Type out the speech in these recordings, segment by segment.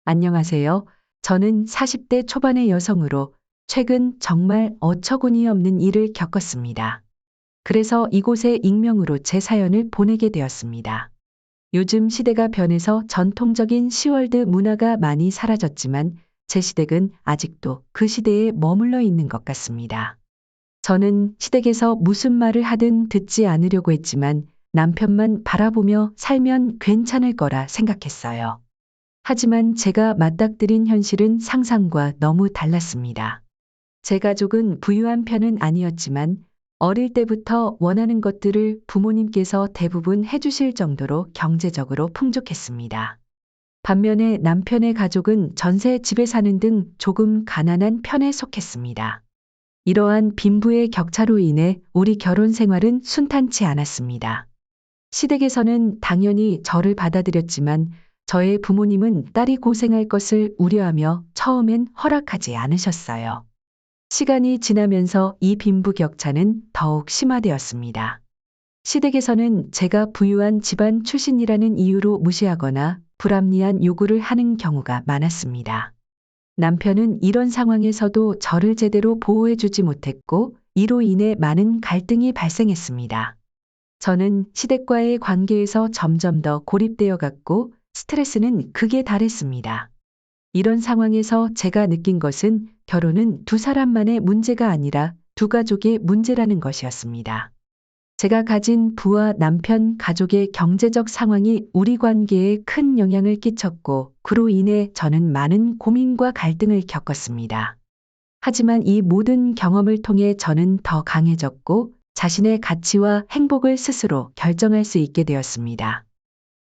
안녕하세요. 저는 40대 초반의 여성으로 최근 정말 어처구니 없는 일을 겪었습니다. 그래서 이곳에 익명으로 제 사연을 보내게 되었습니다. 요즘 시대가 변해서 전통적인 시월드 문화가 많이 사라졌지만 제 시댁은 아직도 그 시대에 머물러 있는 것 같습니다. 저는 시댁에서 무슨 말을 하든 듣지 않으려고 했지만 남편만 바라보며 살면 괜찮을 거라 생각했어요. 하지만 제가 맞닥뜨린 현실은 상상과 너무 달랐습니다. 제 가족은 부유한 편은 아니었지만 어릴 때부터 원하는 것들을 부모님께서 대부분 해주실 정도로 경제적으로 풍족했습니다. 반면에 남편의 가족은 전세 집에 사는 등 조금 가난한 편에 속했습니다. 이러한 빈부의 격차로 인해 우리 결혼 생활은 순탄치 않았습니다. 시댁에서는 당연히 저를 받아들였지만 저의 부모님은 딸이 고생할 것을 우려하며 처음엔 허락하지 않으셨어요. 시간이 지나면서 이 빈부격차는 더욱 심화되었습니다. 시댁에서는 제가 부유한 집안 출신이라는 이유로 무시하거나 불합리한 요구를 하는 경우가 많았습니다. 남편은 이런 상황에서도 저를 제대로 보호해주지 못했고 이로 인해 많은 갈등이 발생했습니다. 저는 시댁과의 관계에서 점점 더 고립되어 갔고 스트레스는 극에 달했습니다. 이런 상황에서 제가 느낀 것은 결혼은 두 사람만의 문제가 아니라 두 가족의 문제라는 것이었습니다. 제가 가진 부와 남편 가족의 경제적 상황이 우리 관계에 큰 영향을 끼쳤고 그로 인해 저는 많은 고민과 갈등을 겪었습니다. 하지만 이 모든 경험을 통해 저는 더 강해졌고 자신의 가치와 행복을 스스로 결정할 수 있게 되었습니다.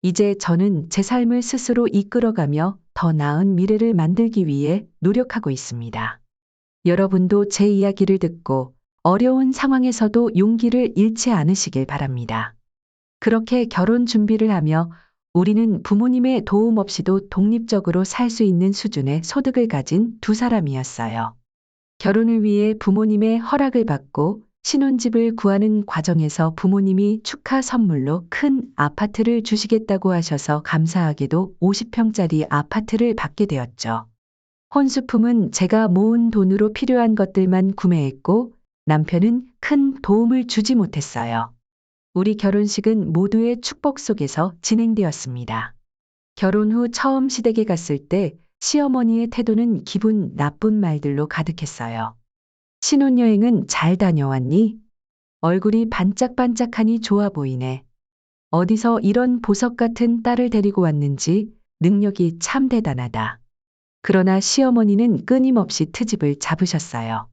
이제 저는 제 삶을 스스로 이끌어가며 더 나은 미래를 만들기 위해 노력하고 있습니다. 여러분도 제 이야기를 듣고 어려운 상황에서도 용기를 잃지 않으시길 바랍니다. 그렇게 결혼 준비를 하며 우리는 부모님의 도움 없이도 독립적으로 살 수 있는 수준의 소득을 가진 두 사람이었어요. 결혼을 위해 부모님의 허락을 받고 신혼집을 구하는 과정에서 부모님이 축하 선물로 큰 아파트를 주시겠다고 하셔서 감사하게도 50평짜리 아파트를 받게 되었죠. 혼수품은 제가 모은 돈으로 필요한 것들만 구매했고 남편은 큰 도움을 주지 못했어요. 우리 결혼식은 모두의 축복 속에서 진행되었습니다. 결혼 후 처음 시댁에 갔을 때 시어머니의 태도는 기분 나쁜 말들로 가득했어요. 신혼여행은 잘 다녀왔니? 얼굴이 반짝반짝하니 좋아 보이네. 어디서 이런 보석 같은 딸을 데리고 왔는지 능력이 참 대단하다. 그러나 시어머니는 끊임없이 트집을 잡으셨어요.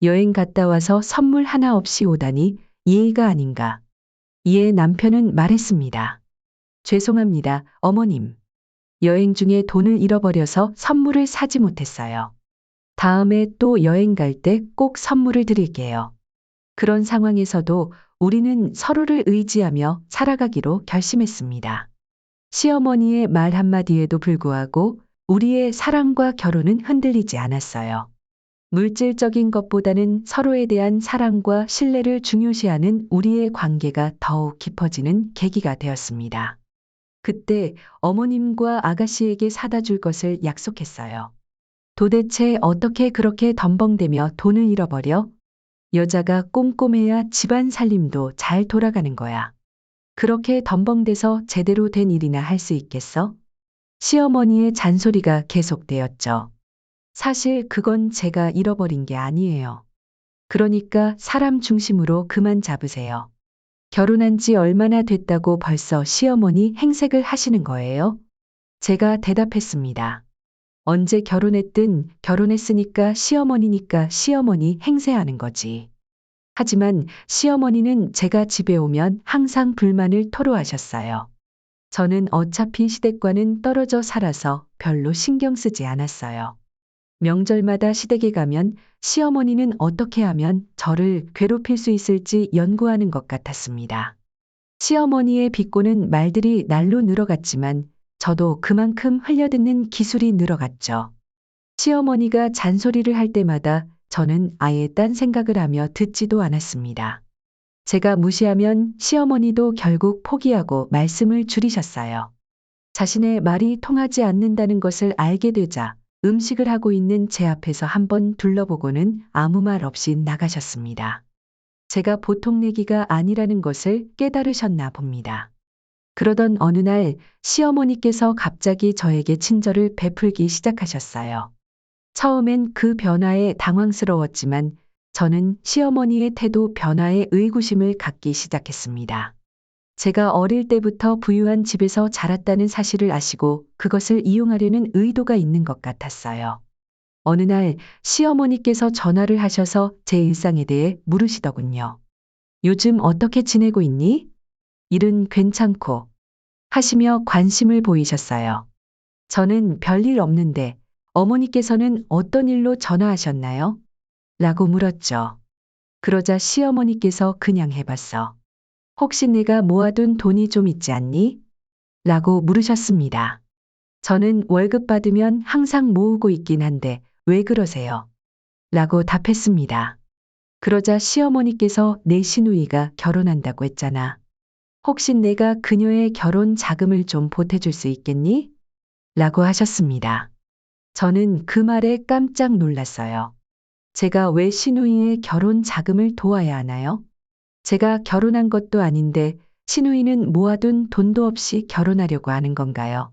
여행 갔다 와서 선물 하나 없이 오다니 예의가 아닌가. 이에 남편은 말했습니다. 죄송합니다, 어머님. 여행 중에 돈을 잃어버려서 선물을 사지 못했어요. 다음에 또 여행 갈 때 꼭 선물을 드릴게요. 그런 상황에서도 우리는 서로를 의지하며 살아가기로 결심했습니다. 시어머니의 말 한마디에도 불구하고 우리의 사랑과 결혼은 흔들리지 않았어요. 물질적인 것보다는 서로에 대한 사랑과 신뢰를 중요시하는 우리의 관계가 더욱 깊어지는 계기가 되었습니다. 그때 어머님과 아가씨에게 사다 줄 것을 약속했어요. 도대체 어떻게 그렇게 덤벙대며 돈을 잃어버려? 여자가 꼼꼼해야 집안 살림도 잘 돌아가는 거야. 그렇게 덤벙대서 제대로 된 일이나 할 수 있겠어? 시어머니의 잔소리가 계속되었죠. 사실 그건 제가 잃어버린 게 아니에요. 그러니까 사람 중심으로 그만 잡으세요. 결혼한 지 얼마나 됐다고 벌써 시어머니 행색을 하시는 거예요? 제가 대답했습니다. 언제 결혼했든 결혼했으니까 시어머니니까 시어머니 행세하는 거지. 하지만 시어머니는 제가 집에 오면 항상 불만을 토로하셨어요. 저는 어차피 시댁과는 떨어져 살아서 별로 신경 쓰지 않았어요. 명절마다 시댁에 가면 시어머니는 어떻게 하면 저를 괴롭힐 수 있을지 연구하는 것 같았습니다. 시어머니의 비꼬는 말들이 날로 늘어갔지만 저도 그만큼 흘려듣는 기술이 늘어갔죠. 시어머니가 잔소리를 할 때마다 저는 아예 딴 생각을 하며 듣지도 않았습니다. 제가 무시하면 시어머니도 결국 포기하고 말씀을 줄이셨어요. 자신의 말이 통하지 않는다는 것을 알게 되자 음식을 하고 있는 제 앞에서 한번 둘러보고는 아무 말 없이 나가셨습니다. 제가 보통 내기가 아니라는 것을 깨달으셨나 봅니다. 그러던 어느 날 시어머니께서 갑자기 저에게 친절을 베풀기 시작하셨어요. 처음엔 그 변화에 당황스러웠지만 저는 시어머니의 태도 변화에 의구심을 갖기 시작했습니다. 제가 어릴 때부터 부유한 집에서 자랐다는 사실을 아시고 그것을 이용하려는 의도가 있는 것 같았어요. 어느 날 시어머니께서 전화를 하셔서 제 일상에 대해 물으시더군요. 요즘 어떻게 지내고 있니? 일은 괜찮고 하시며 관심을 보이셨어요. 저는 별일 없는데 어머니께서는 어떤 일로 전화하셨나요? 라고 물었죠. 그러자 시어머니께서 그냥 해봤어. 혹시 내가 모아둔 돈이 좀 있지 않니? 라고 물으셨습니다. 저는 월급 받으면 항상 모으고 있긴 한데 왜 그러세요? 라고 답했습니다. 그러자 시어머니께서 내 시누이가 결혼한다고 했잖아. 혹시 내가 그녀의 결혼 자금을 좀 보태줄 수 있겠니? 라고 하셨습니다. 저는 그 말에 깜짝 놀랐어요. 제가 왜 시누이의 결혼 자금을 도와야 하나요? 제가 결혼한 것도 아닌데 시누이는 모아둔 돈도 없이 결혼하려고 하는 건가요?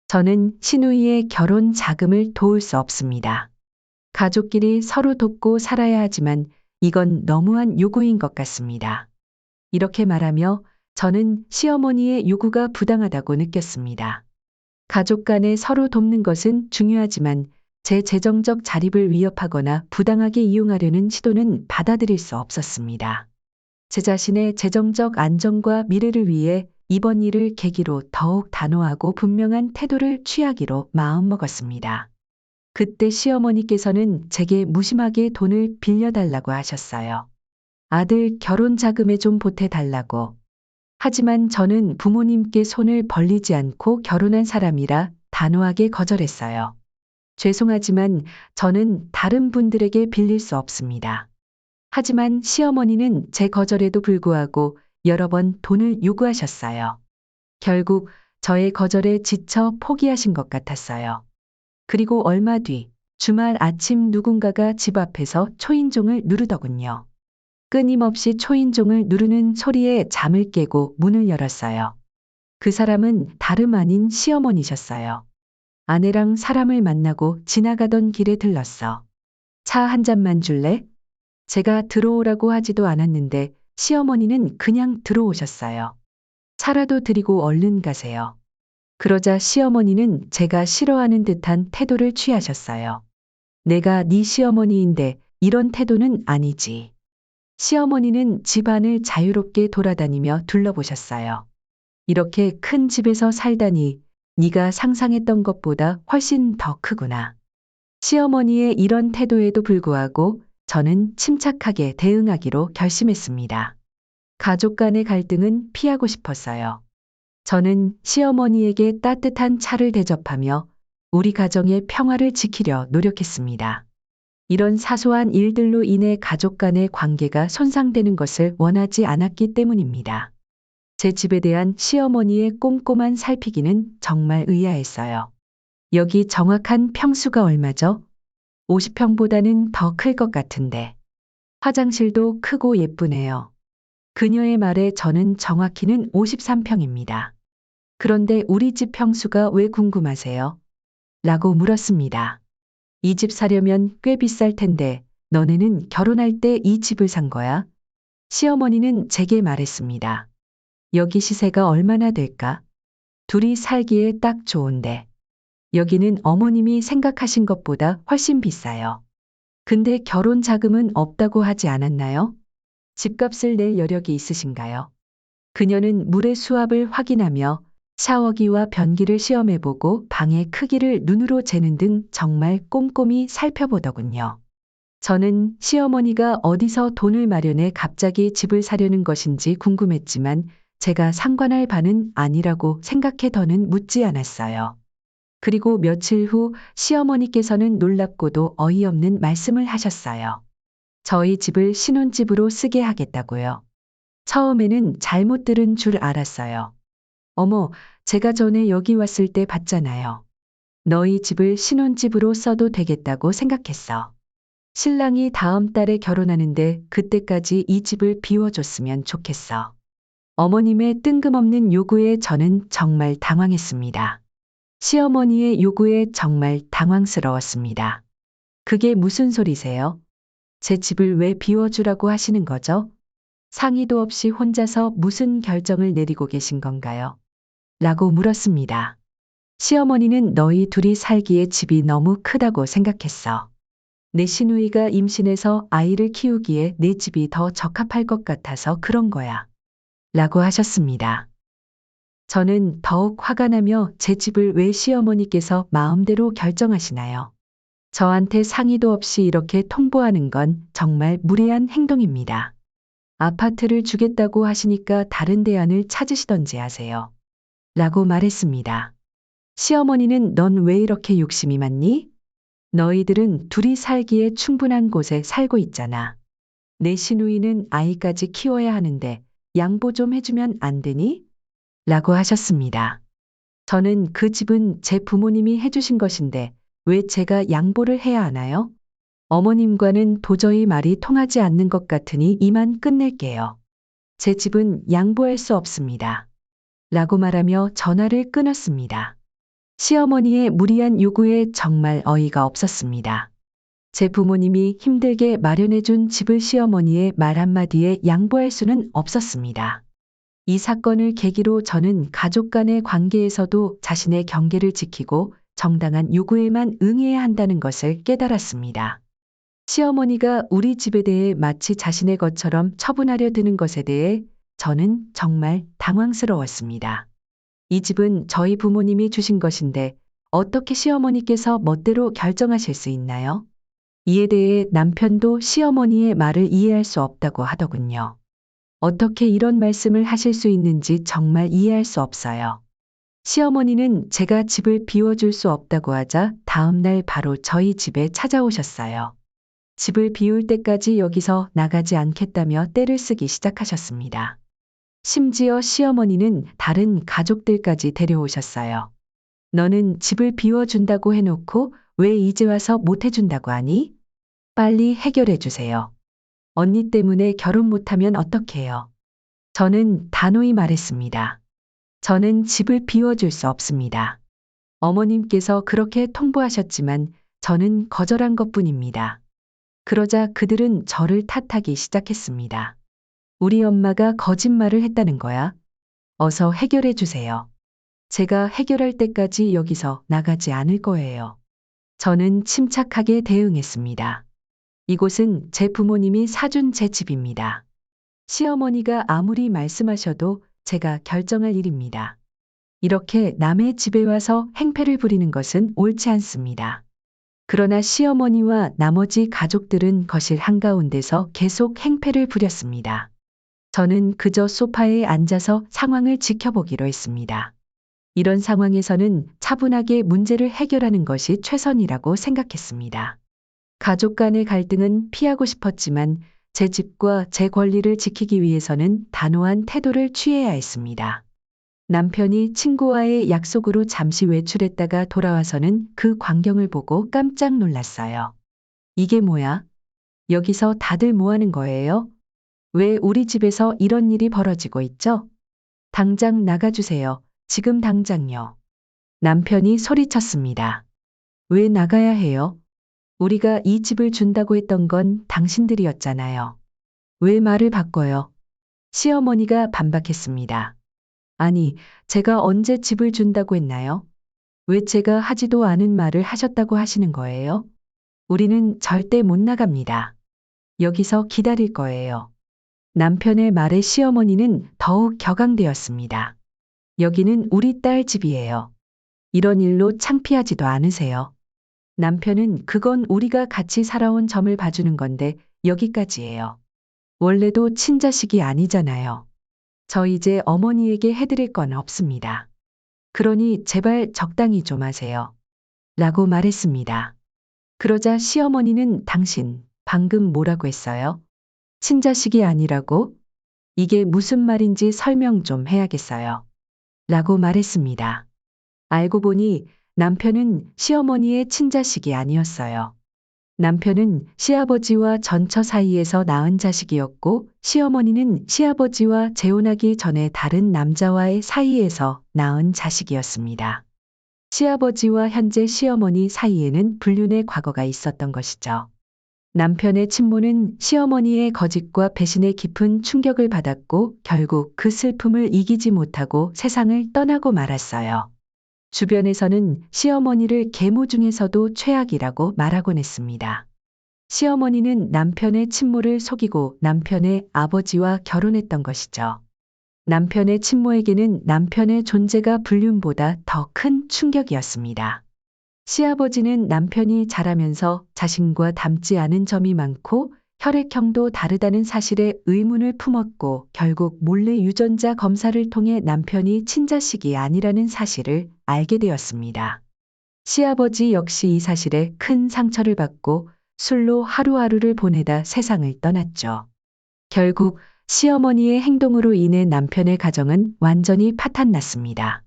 저는 시누이의 결혼 자금을 도울 수 없습니다. 가족끼리 서로 돕고 살아야 하지만 이건 너무한 요구인 것 같습니다. 이렇게 말하며 저는 시어머니의 요구가 부당하다고 느꼈습니다. 가족 간에 서로 돕는 것은 중요하지만 제 재정적 자립을 위협하거나 부당하게 이용하려는 시도는 받아들일 수 없었습니다. 제 자신의 재정적 안정과 미래를 위해 이번 일을 계기로 더욱 단호하고 분명한 태도를 취하기로 마음먹었습니다. 그때 시어머니께서는 제게 무심하게 돈을 빌려달라고 하셨어요. 아들 결혼 자금에 좀 보태달라고. 하지만 저는 부모님께 손을 벌리지 않고 결혼한 사람이라 단호하게 거절했어요. 죄송하지만 저는 다른 분들에게 빌릴 수 없습니다. 하지만 시어머니는 제 거절에도 불구하고 여러 번 돈을 요구하셨어요. 결국 저의 거절에 지쳐 포기하신 것 같았어요. 그리고 얼마 뒤 주말 아침 누군가가 집 앞에서 초인종을 누르더군요. 끊임없이 초인종을 누르는 소리에 잠을 깨고 문을 열었어요. 그 사람은 다름 아닌 시어머니셨어요. 아내랑 사람을 만나고 지나가던 길에 들렀어. 차 한 잔만 줄래? 제가 들어오라고 하지도 않았는데 시어머니는 그냥 들어오셨어요. 차라도 드리고 얼른 가세요. 그러자 시어머니는 제가 싫어하는 듯한 태도를 취하셨어요. 내가 네 시어머니인데 이런 태도는 아니지. 시어머니는 집안을 자유롭게 돌아다니며 둘러보셨어요. 이렇게 큰 집에서 살다니 네가 상상했던 것보다 훨씬 더 크구나. 시어머니의 이런 태도에도 불구하고 저는 침착하게 대응하기로 결심했습니다. 가족 간의 갈등은 피하고 싶었어요. 저는 시어머니에게 따뜻한 차를 대접하며 우리 가정의 평화를 지키려 노력했습니다. 이런 사소한 일들로 인해 가족 간의 관계가 손상되는 것을 원하지 않았기 때문입니다. 제 집에 대한 시어머니의 꼼꼼한 살피기는 정말 의아했어요. 여기 정확한 평수가 얼마죠? 50평보다는 더 클 것 같은데. 화장실도 크고 예쁘네요. 그녀의 말에 저는 정확히는 53평입니다. 그런데 우리 집 평수가 왜 궁금하세요? 라고 물었습니다. 이 집 사려면 꽤 비쌀 텐데 너네는 결혼할 때 이 집을 산 거야? 시어머니는 제게 말했습니다. 여기 시세가 얼마나 될까? 둘이 살기에 딱 좋은데. 여기는 어머님이 생각하신 것보다 훨씬 비싸요. 근데 결혼 자금은 없다고 하지 않았나요? 집값을 낼 여력이 있으신가요? 그녀는 물의 수압을 확인하며 샤워기와 변기를 시험해보고 방의 크기를 눈으로 재는 등 정말 꼼꼼히 살펴보더군요. 저는 시어머니가 어디서 돈을 마련해 갑자기 집을 사려는 것인지 궁금했지만 제가 상관할 바는 아니라고 생각해 더는 묻지 않았어요. 그리고 며칠 후 시어머니께서는 놀랍고도 어이없는 말씀을 하셨어요. 저희 집을 신혼집으로 쓰게 하겠다고요. 처음에는 잘못 들은 줄 알았어요. 어머, 제가 전에 여기 왔을 때 봤잖아요. 너희 집을 신혼집으로 써도 되겠다고 생각했어. 신랑이 다음 달에 결혼하는데 그때까지 이 집을 비워줬으면 좋겠어. 어머님의 뜬금없는 요구에 저는 정말 당황했습니다. 시어머니의 요구에 정말 당황스러웠습니다. 그게 무슨 소리세요? 제 집을 왜 비워주라고 하시는 거죠? 상의도 없이 혼자서 무슨 결정을 내리고 계신 건가요? 라고 물었습니다. 시어머니는 너희 둘이 살기에 집이 너무 크다고 생각했어. 내 시누이가 임신해서 아이를 키우기에 내 집이 더 적합할 것 같아서 그런 거야. 라고 하셨습니다. 저는 더욱 화가 나며 제 집을 왜 시어머니께서 마음대로 결정하시나요? 저한테 상의도 없이 이렇게 통보하는 건 정말 무례한 행동입니다. 아파트를 주겠다고 하시니까 다른 대안을 찾으시던지 하세요. 라고 말했습니다. 시어머니는 넌 왜 이렇게 욕심이 많니? 너희들은 둘이 살기에 충분한 곳에 살고 있잖아. 내 시누이는 아이까지 키워야 하는데 양보 좀 해주면 안 되니? 라고 하셨습니다. 저는 그 집은 제 부모님이 해주신 것인데 왜 제가 양보를 해야 하나요? 어머님과는 도저히 말이 통하지 않는 것 같으니 이만 끝낼게요. 제 집은 양보할 수 없습니다. 라고 말하며 전화를 끊었습니다. 시어머니의 무리한 요구에 정말 어이가 없었습니다. 제 부모님이 힘들게 마련해준 집을 시어머니의 말 한마디에 양보할 수는 없었습니다. 이 사건을 계기로 저는 가족 간의 관계에서도 자신의 경계를 지키고 정당한 요구에만 응해야 한다는 것을 깨달았습니다. 시어머니가 우리 집에 대해 마치 자신의 것처럼 처분하려 드는 것에 대해 저는 정말 당황스러웠습니다. 이 집은 저희 부모님이 주신 것인데 어떻게 시어머니께서 멋대로 결정하실 수 있나요? 이에 대해 남편도 시어머니의 말을 이해할 수 없다고 하더군요. 어떻게 이런 말씀을 하실 수 있는지 정말 이해할 수 없어요. 시어머니는 제가 집을 비워줄 수 없다고 하자 다음날 바로 저희 집에 찾아오셨어요. 집을 비울 때까지 여기서 나가지 않겠다며 떼를 쓰기 시작하셨습니다. 심지어 시어머니는 다른 가족들까지 데려오셨어요. 너는 집을 비워준다고 해놓고 왜 이제 와서 못 해준다고 하니? 빨리 해결해 주세요. 언니 때문에 결혼 못하면 어떡해요? 저는 단호히 말했습니다. 저는 집을 비워줄 수 없습니다. 어머님께서 그렇게 통보하셨지만 저는 거절한 것뿐입니다. 그러자 그들은 저를 탓하기 시작했습니다. 우리 엄마가 거짓말을 했다는 거야. 어서 해결해 주세요. 제가 해결할 때까지 여기서 나가지 않을 거예요. 저는 침착하게 대응했습니다. 이곳은 제 부모님이 사준 제 집입니다. 시어머니가 아무리 말씀하셔도 제가 결정할 일입니다. 이렇게 남의 집에 와서 행패를 부리는 것은 옳지 않습니다. 그러나 시어머니와 나머지 가족들은 거실 한가운데서 계속 행패를 부렸습니다. 저는 그저 소파에 앉아서 상황을 지켜보기로 했습니다. 이런 상황에서는 차분하게 문제를 해결하는 것이 최선이라고 생각했습니다. 가족 간의 갈등은 피하고 싶었지만 제 집과 제 권리를 지키기 위해서는 단호한 태도를 취해야 했습니다. 남편이 친구와의 약속으로 잠시 외출했다가 돌아와서는 그 광경을 보고 깜짝 놀랐어요. 이게 뭐야? 여기서 다들 뭐 하는 거예요? 왜 우리 집에서 이런 일이 벌어지고 있죠? 당장 나가주세요. 지금 당장요. 남편이 소리쳤습니다. 왜 나가야 해요? 우리가 이 집을 준다고 했던 건 당신들이었잖아요. 왜 말을 바꿔요? 시어머니가 반박했습니다. 아니, 제가 언제 집을 준다고 했나요? 왜 제가 하지도 않은 말을 하셨다고 하시는 거예요? 우리는 절대 못 나갑니다. 여기서 기다릴 거예요. 남편의 말에 시어머니는 더욱 격앙되었습니다. 여기는 우리 딸 집이에요. 이런 일로 창피하지도 않으세요. 남편은 그건 우리가 같이 살아온 점을 봐주는 건데 여기까지예요. 원래도 친자식이 아니잖아요. 저 이제 어머니에게 해드릴 건 없습니다. 그러니 제발 적당히 좀 하세요. 라고 말했습니다. 그러자 시어머니는 당신 방금 뭐라고 했어요? 친자식이 아니라고? 이게 무슨 말인지 설명 좀 해야겠어요. 라고 말했습니다. 알고 보니 남편은 시어머니의 친자식이 아니었어요. 남편은 시아버지와 전처 사이에서 낳은 자식이었고 시어머니는 시아버지와 재혼하기 전에 다른 남자와의 사이에서 낳은 자식이었습니다. 시아버지와 현재 시어머니 사이에는 불륜의 과거가 있었던 것이죠. 남편의 친모는 시어머니의 거짓과 배신에 깊은 충격을 받았고 결국 그 슬픔을 이기지 못하고 세상을 떠나고 말았어요. 주변에서는 시어머니를 계모 중에서도 최악이라고 말하곤 했습니다. 시어머니는 남편의 친모를 속이고 남편의 아버지와 결혼했던 것이죠. 남편의 친모에게는 남편의 존재가 불륜보다 더 큰 충격이었습니다. 시아버지는 남편이 자라면서 자신과 닮지 않은 점이 많고 혈액형도 다르다는 사실에 의문을 품었고 결국 몰래 유전자 검사를 통해 남편이 친자식이 아니라는 사실을 알게 되었습니다. 시아버지 역시 이 사실에 큰 상처를 받고 술로 하루하루를 보내다 세상을 떠났죠. 결국 시어머니의 행동으로 인해 남편의 가정은 완전히 파탄났습니다.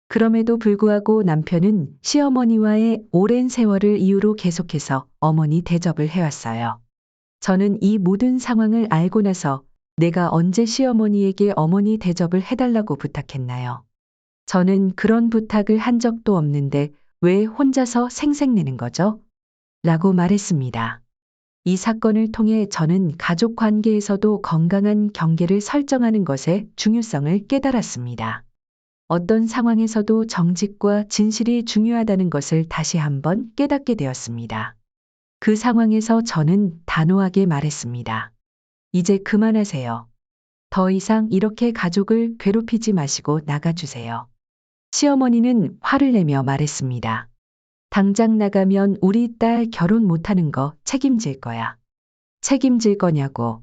그럼에도 불구하고 남편은 시어머니와의 오랜 세월을 이유로 계속해서 어머니 대접을 해왔어요. 저는 이 모든 상황을 알고 나서 내가 언제 시어머니에게 어머니 대접을 해달라고 부탁했나요? 저는 그런 부탁을 한 적도 없는데 왜 혼자서 생색내는 거죠? 라고 말했습니다. 이 사건을 통해 저는 가족 관계에서도 건강한 경계를 설정하는 것의 중요성을 깨달았습니다. 어떤 상황에서도 정직과 진실이 중요하다는 것을 다시 한번 깨닫게 되었습니다. 그 상황에서 저는 단호하게 말했습니다. 이제 그만하세요. 더 이상 이렇게 가족을 괴롭히지 마시고 나가주세요. 시어머니는 화를 내며 말했습니다. 당장 나가면 우리 딸 결혼 못하는 거 책임질 거야. 책임질 거냐고.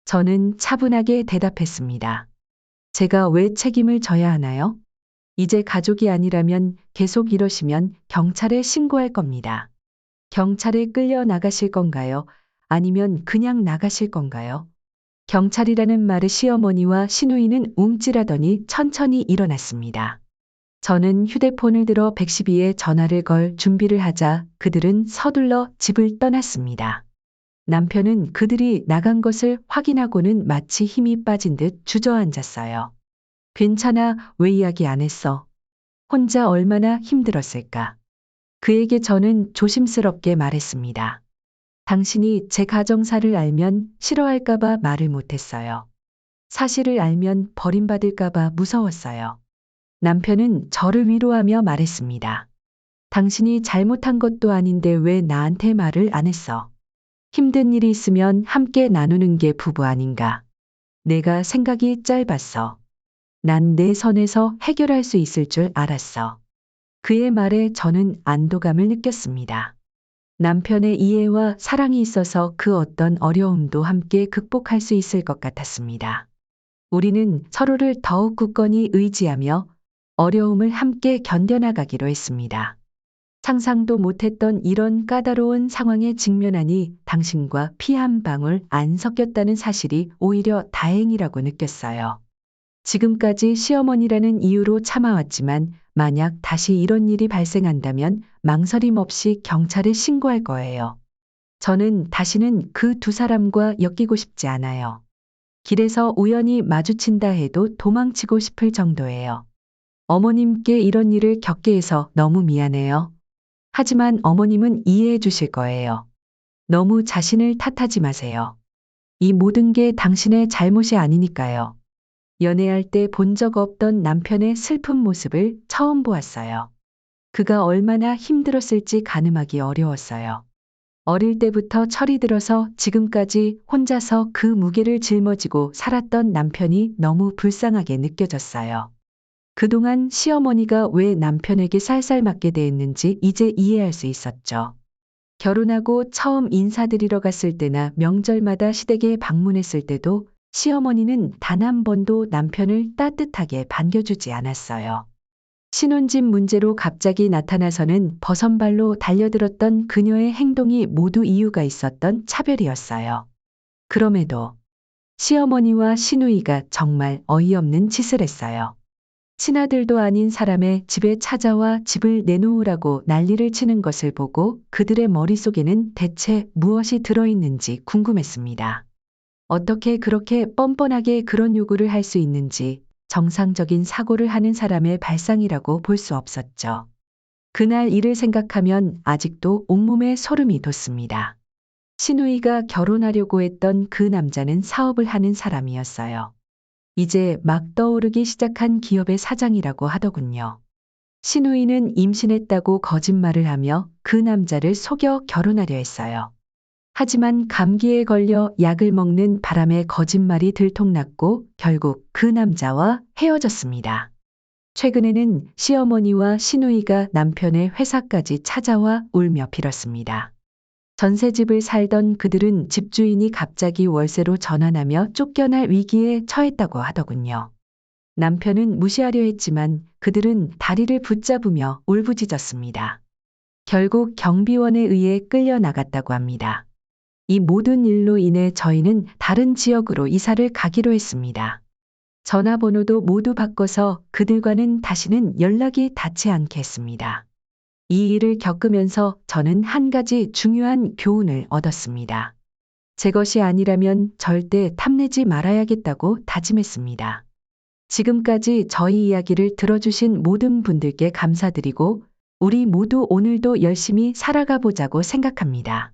저는 차분하게 대답했습니다. 제가 왜 책임을 져야 하나요? 이제 가족이 아니라면 계속 이러시면 경찰에 신고할 겁니다. 경찰에 끌려 나가실 건가요? 아니면 그냥 나가실 건가요? 경찰이라는 말에 시어머니와 시누이는 움찔하더니 천천히 일어났습니다. 저는 휴대폰을 들어 112에 전화를 걸 준비를 하자 그들은 서둘러 집을 떠났습니다. 남편은 그들이 나간 것을 확인하고는 마치 힘이 빠진 듯 주저앉았어요. 괜찮아, 왜 이야기 안 했어? 혼자 얼마나 힘들었을까? 그에게 저는 조심스럽게 말했습니다. 당신이 제 가정사를 알면 싫어할까봐 말을 못했어요. 사실을 알면 버림받을까봐 무서웠어요. 남편은 저를 위로하며 말했습니다. 당신이 잘못한 것도 아닌데 왜 나한테 말을 안 했어? 힘든 일이 있으면 함께 나누는 게 부부 아닌가? 내가 생각이 짧았어. 난 내 선에서 해결할 수 있을 줄 알았어. 그의 말에 저는 안도감을 느꼈습니다. 남편의 이해와 사랑이 있어서 그 어떤 어려움도 함께 극복할 수 있을 것 같았습니다. 우리는 서로를 더욱 굳건히 의지하며 어려움을 함께 견뎌나가기로 했습니다. 상상도 못했던 이런 까다로운 상황에 직면하니 당신과 피 한 방울 안 섞였다는 사실이 오히려 다행이라고 느꼈어요. 지금까지 시어머니라는 이유로 참아왔지만 만약 다시 이런 일이 발생한다면 망설임 없이 경찰에 신고할 거예요. 저는 다시는 그 두 사람과 엮이고 싶지 않아요. 길에서 우연히 마주친다 해도 도망치고 싶을 정도예요. 어머님께 이런 일을 겪게 해서 너무 미안해요. 하지만 어머님은 이해해 주실 거예요. 너무 자신을 탓하지 마세요. 이 모든 게 당신의 잘못이 아니니까요. 연애할 때 본 적 없던 남편의 슬픈 모습을 처음 보았어요. 그가 얼마나 힘들었을지 가늠하기 어려웠어요. 어릴 때부터 철이 들어서 지금까지 혼자서 그 무게를 짊어지고 살았던 남편이 너무 불쌍하게 느껴졌어요. 그동안 시어머니가 왜 남편에게 살살 맞게 대했는지 이제 이해할 수 있었죠. 결혼하고 처음 인사드리러 갔을 때나 명절마다 시댁에 방문했을 때도 시어머니는 단 한 번도 남편을 따뜻하게 반겨주지 않았어요. 신혼집 문제로 갑자기 나타나서는 버선발로 달려들었던 그녀의 행동이 모두 이유가 있었던 차별이었어요. 그럼에도 시어머니와 시누이가 정말 어이없는 짓을 했어요. 친아들도 아닌 사람의 집에 찾아와 집을 내놓으라고 난리를 치는 것을 보고 그들의 머릿속에는 대체 무엇이 들어있는지 궁금했습니다. 어떻게 그렇게 뻔뻔하게 그런 요구를 할 수 있는지 정상적인 사고를 하는 사람의 발상이라고 볼 수 없었죠. 그날 일을 생각하면 아직도 온몸에 소름이 돋습니다. 신우이가 결혼하려고 했던 그 남자는 사업을 하는 사람이었어요. 이제 막 떠오르기 시작한 기업의 사장이라고 하더군요. 신우이는 임신했다고 거짓말을 하며 그 남자를 속여 결혼하려 했어요. 하지만 감기에 걸려 약을 먹는 바람에 거짓말이 들통났고 결국 그 남자와 헤어졌습니다. 최근에는 시어머니와 시누이가 남편의 회사까지 찾아와 울며 빌었습니다. 전셋집을 살던 그들은 집주인이 갑자기 월세로 전환하며 쫓겨날 위기에 처했다고 하더군요. 남편은 무시하려 했지만 그들은 다리를 붙잡으며 울부짖었습니다. 결국 경비원에 의해 끌려나갔다고 합니다. 이 모든 일로 인해 저희는 다른 지역으로 이사를 가기로 했습니다. 전화번호도 모두 바꿔서 그들과는 다시는 연락이 닿지 않게 했습니다. 이 일을 겪으면서 저는 한 가지 중요한 교훈을 얻었습니다. 제 것이 아니라면 절대 탐내지 말아야겠다고 다짐했습니다. 지금까지 저희 이야기를 들어주신 모든 분들께 감사드리고 우리 모두 오늘도 열심히 살아가 보자고 생각합니다.